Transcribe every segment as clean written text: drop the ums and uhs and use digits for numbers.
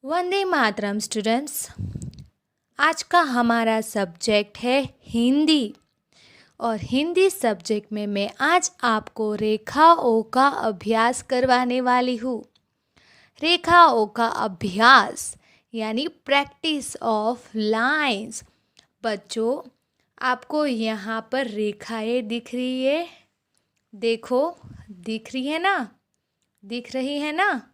Vande Mataram students. आज का हमारा सब्जेक्ट है हिंदी और हिंदी सब्जेक्ट में मैं आज आपको रेखाओं का अभ्यास करवाने वाली हूँ। रेखाओं का अभ्यास यानी प्रैक्टिस ऑफ लाइंस। बच्चों, आपको यहाँ पर रेखाएं दिख रही है? देखो, दिख रही है ना? दिख रही है ना?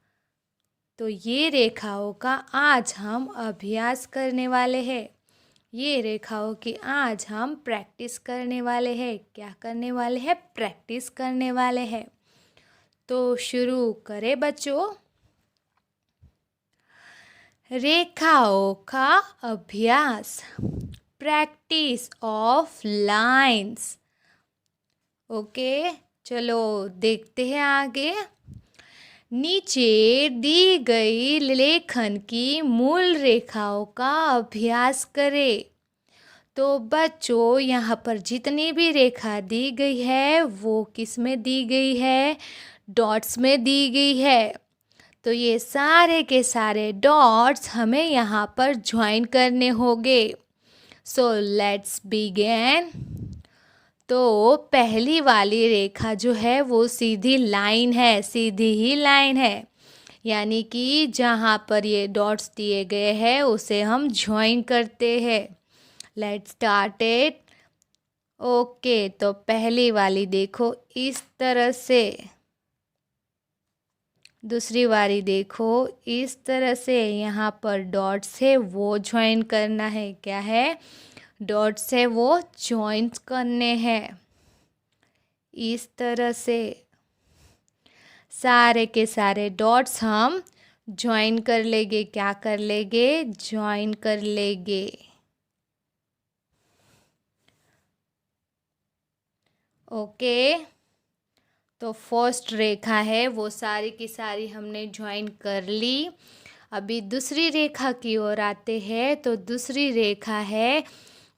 तो ये रेखाओं का आज हम अभ्यास करने वाले हैं। ये रेखाओं की आज हम प्रैक्टिस करने वाले हैं। क्या करने वाले हैं? प्रैक्टिस करने वाले हैं। तो शुरू करें बच्चों। रेखाओं का अभ्यास, प्रैक्टिस ऑफ लाइंस। ओके, चलो देखते हैं आगे। नीचे दी गई लेखन की मूल रेखाओं का अभ्यास करें। तो बच्चों, यहाँ पर जितनी भी रेखा दी गई है वो किस में दी गई है? डॉट्स में दी गई है। तो ये सारे के सारे डॉट्स हमें यहाँ पर ज्वाइन करने होंगे। So let's begin. तो पहली वाली रेखा जो है वो सीधी लाइन है, सीधी ही लाइन है, यानी कि जहाँ पर ये डॉट्स दिए गए हैं उसे हम ज्वाइन करते हैं। Let's start it. ओके, तो पहली वाली देखो इस तरह से, दूसरी वाली देखो इस तरह से। यहाँ पर डॉट्स है वो ज्वाइन करना है। क्या है? डॉट्स है वो ज्वाइन करने हैं इस तरह से। सारे के सारे डॉट्स हम ज्वाइन कर लेंगे। क्या कर लेंगे? ज्वाइन कर लेंगे। ओके, तो फर्स्ट रेखा है वो सारी की सारी हमने ज्वाइन कर ली। अभी दूसरी रेखा की ओर आते हैं। तो दूसरी रेखा है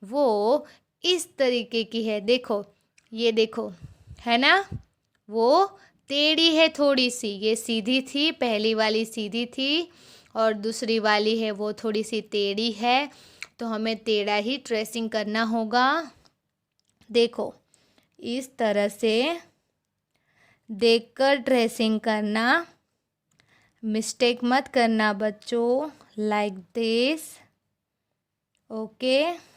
वो इस तरीके की है। देखो, ये देखो, है ना? वो टेढ़ी है थोड़ी सी। ये सीधी थी, पहली वाली सीधी थी और दूसरी वाली है वो थोड़ी सी टेढ़ी है। तो हमें टेढ़ा ही ट्रेसिंग करना होगा। देखो, इस तरह से देखकर ट्रेसिंग करना, मिस्टेक मत करना बच्चों। Like this. ओके,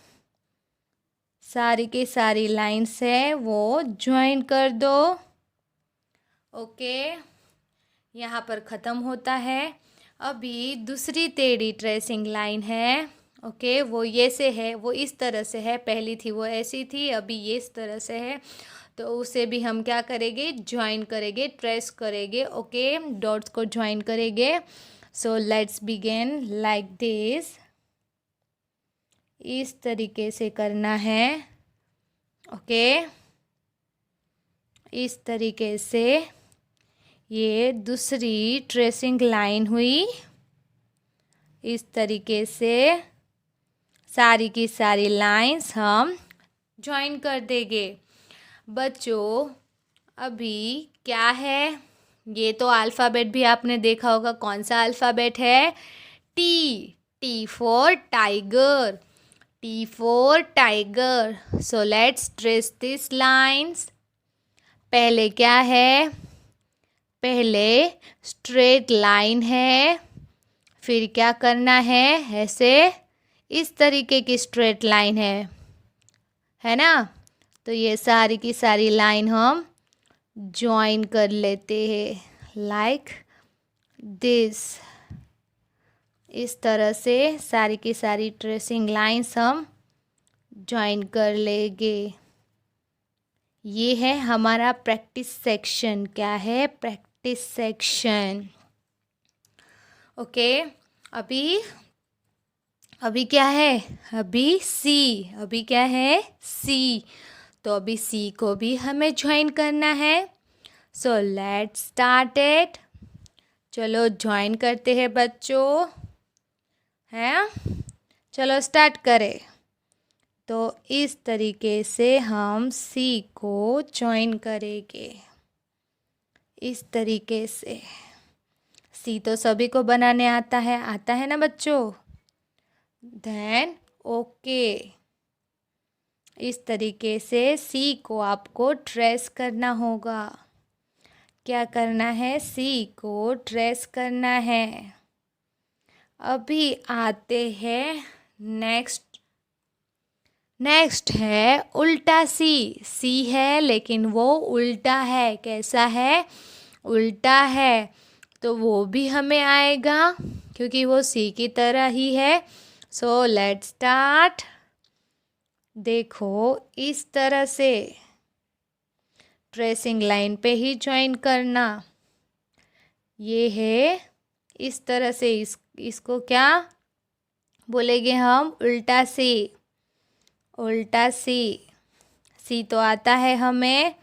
सारी की सारी लाइन्स है वो ज्वाइन कर दो। ओके, यहाँ पर ख़त्म होता है। अभी दूसरी टेढ़ी ट्रेसिंग लाइन है। ओके, वो ये से है, वो इस तरह से है। पहली थी वो ऐसी थी, अभी ये इस तरह से है। तो उसे भी हम क्या करेंगे? ज्वाइन करेंगे, ट्रेस करेंगे। ओके, डॉट्स को ज्वाइन करेंगे। So let's begin like this. इस तरीके से करना है। ओके, इस तरीके से ये दूसरी ट्रेसिंग लाइन हुई। इस तरीके से सारी की सारी लाइंस हम ज्वाइन कर देंगे। बच्चों, अभी क्या है? ये तो अल्फ़ाबेट भी आपने देखा होगा। कौन सा अल्फ़ाबेट है? T. T for tiger. T for tiger. So let's trace this lines. पहले क्या है? पहले स्ट्रेट लाइन है। फिर क्या करना है? ऐसे इस तरीके की स्ट्रेट लाइन है ना? तो ये सारी की सारी लाइन हम ज्वाइन कर लेते हैं लाइक दिस। इस तरह से सारी की सारी ट्रेसिंग लाइंस हम ज्वाइन कर लेंगे। ये है हमारा प्रैक्टिस सेक्शन। क्या है? Practice section. ओके, अभी क्या है? अभी सी। अभी क्या है? सी। तो अभी सी को भी हमें ज्वाइन करना है। So let's start it. चलो ज्वाइन करते हैं बच्चों। हैं? चलो स्टार्ट करें। तो इस तरीके से हम सी को ज्वाइन करेंगे। इस तरीके से सी तो सभी को बनाने आता है ना बच्चों। देन ओके, इस तरीके से सी को आपको ट्रेस करना होगा। क्या करना है? सी को ट्रेस करना है। अभी आते हैं नेक्स्ट है उल्टा सी है लेकिन वो उल्टा है। कैसा है? उल्टा है। तो वो भी हमें आएगा क्योंकि वो सी की तरह ही है। So let's start. देखो इस तरह से ट्रेसिंग लाइन पे ही ज्वाइन करना। ये है इस तरह से, इसको क्या बोलेंगे हम? उल्टा सी। उल्टा सी तो आता है हमें,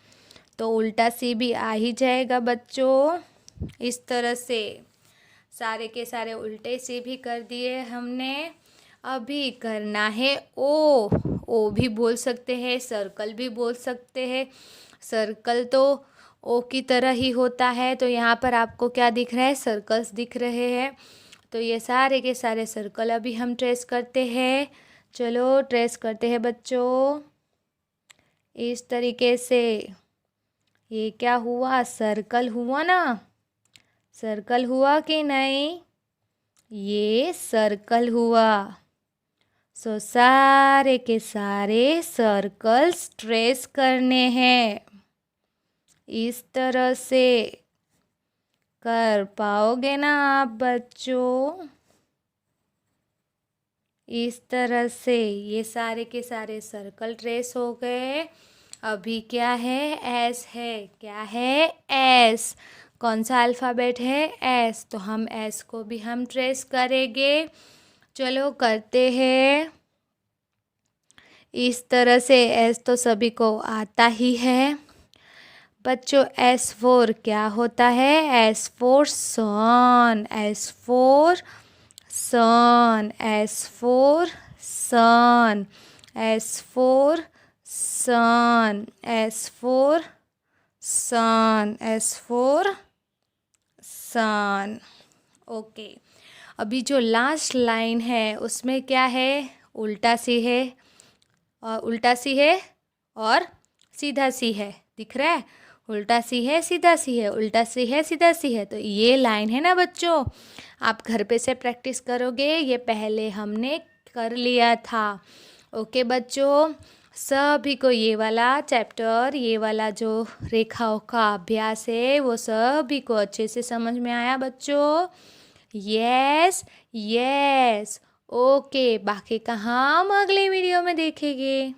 तो उल्टा सी भी आ ही जाएगा बच्चों। इस तरह से सारे के सारे उल्टे से भी कर दिए हमने। अभी करना है ओ भी बोल सकते हैं, सर्कल भी बोल सकते हैं। सर्कल तो ओ की तरह ही होता है। तो यहाँ पर आपको क्या दिख रहा है? सर्कल्स दिख रहे हैं। तो ये सारे के सारे सर्कल अभी हम ट्रेस करते हैं। चलो ट्रेस करते हैं बच्चों। इस तरीके से ये क्या हुआ? सर्कल हुआ ना? सर्कल हुआ कि नहीं? ये सर्कल हुआ। सो सारे के सारे सर्कल्स ट्रेस करने हैं। इस तरह से कर पाओगे ना आप बच्चों? इस तरह से ये सारे के सारे सर्कल ट्रेस हो गए। अभी क्या है? एस है। क्या है? एस। कौन सा अल्फ़ाबेट है? एस। तो हम एस को भी हम ट्रेस करेंगे। चलो करते हैं। इस तरह से एस तो सभी को आता ही है बच्चों। S4 क्या होता है? S4 सन। S4 सन। S4 सन। S4 सन। S4 सन। S4 सन। ओके, अभी जो लास्ट लाइन है उसमें क्या है? उल्टा सी है, और उल्टा सी है और सीधा सी है। दिख रहा है? उल्टा सी है, सीधा सी है, उल्टा सी है, सीधा सी है। तो ये लाइन है ना बच्चों, आप घर पे से प्रैक्टिस करोगे। ये पहले हमने कर लिया था। ओके बच्चों, सभी को ये वाला चैप्टर, ये वाला जो रेखाओं का अभ्यास है वो सभी को अच्छे से समझ में आया बच्चों? Yes yes. ओके, बाकी का हम अगले वीडियो में देखेंगे।